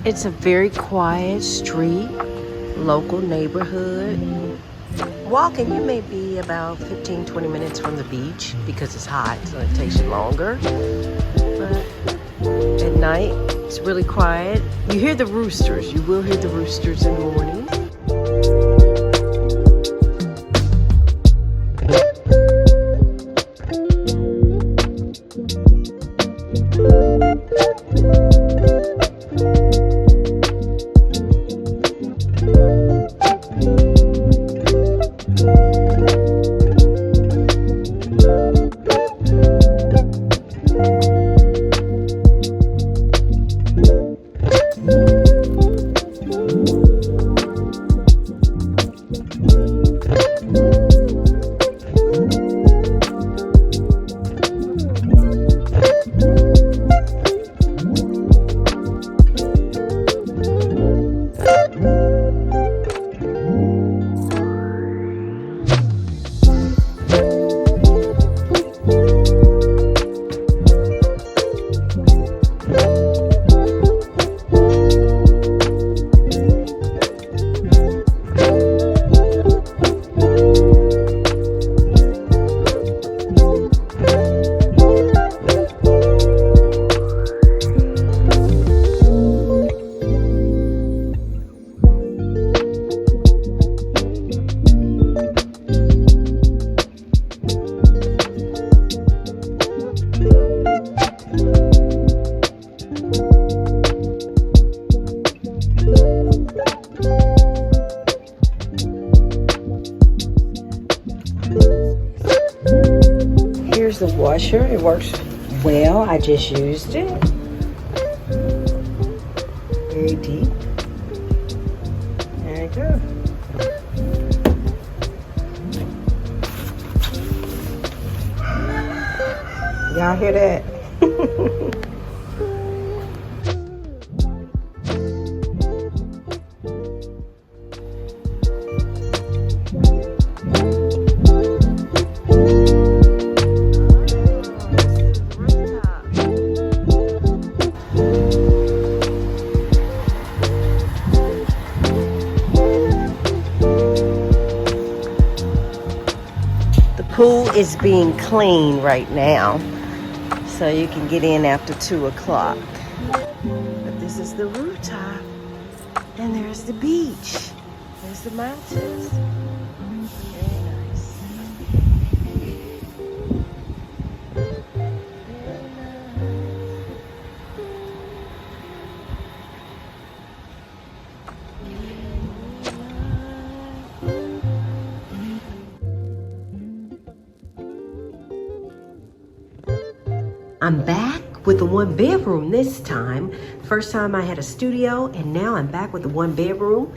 It's a very quiet street, local neighborhood. Walking, you may be about 15-20 minutes from the beach because it's hot, so it takes you longer. But at night, it's really quiet. You hear the roosters. You will hear the roosters in the morning. Here's the washer. It works well. I just used it. Very deep. There you go. Y'all hear that? Pool is being cleaned right now, so you can get in after 2 o'clock. But this is the rooftop, and there's the beach. There's the mountains. Very nice. I'm back with a 1-bedroom this time. First time I had a studio, and now I'm back with a 1-bedroom.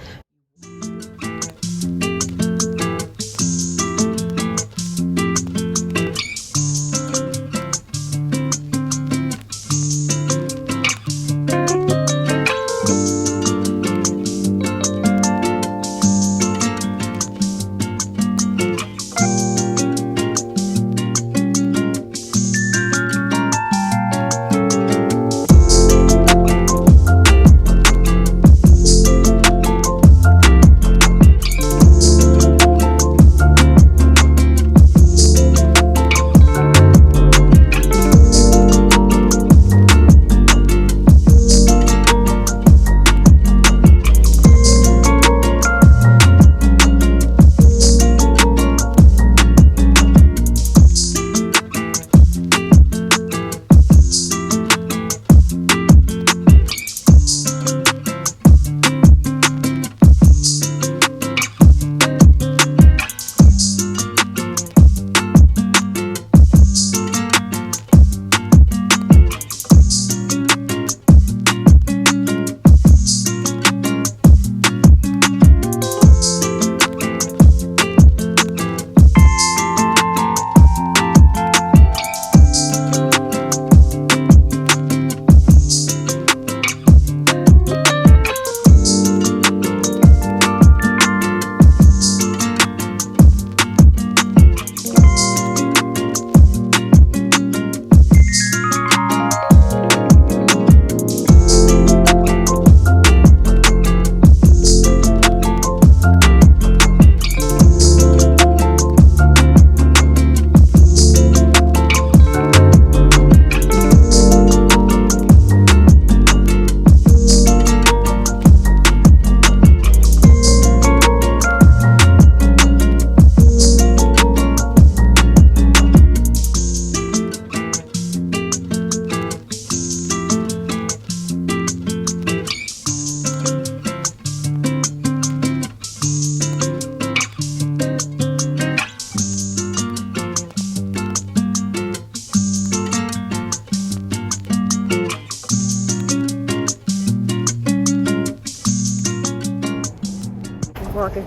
walking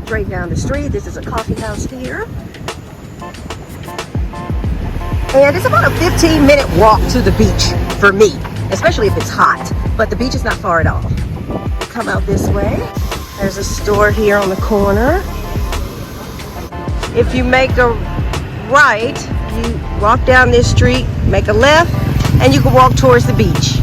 straight down the street. This is a coffee house here. And it's about a 15-minute walk to the beach for me, especially if it's hot. But the beach is not far at all. Come out this way. There's a store here on the corner. If you make a right, you walk down this street, make a left, and you can walk towards the beach.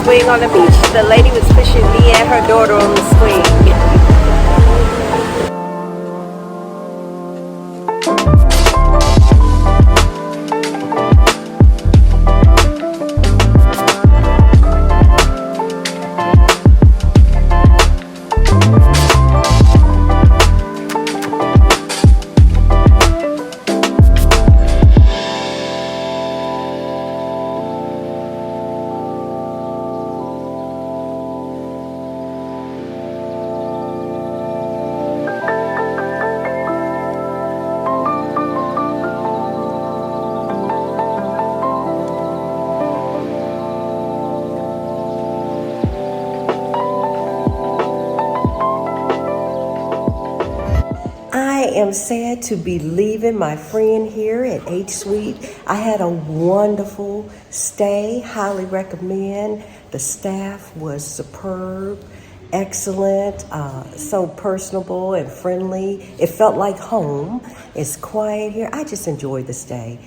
Swing on the beach. The lady was pushing me and her daughter on the swing. I am sad to be leaving my friend here at HSuites. I had a wonderful stay, highly recommend. The staff was superb, excellent, so personable and friendly. It felt like home. It's quiet here. I just enjoyed the stay.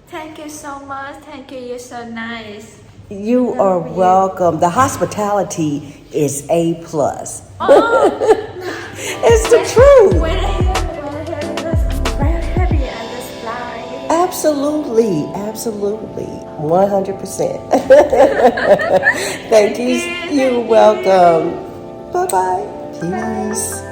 Thank you so much. Thank you. You're so nice. You are welcome. The hospitality is A+. Oh. It's the truth. When I hear this, I'm very happy and just fly. Absolutely, absolutely, 100%. Thank you. You're welcome. Bye-bye. Peace.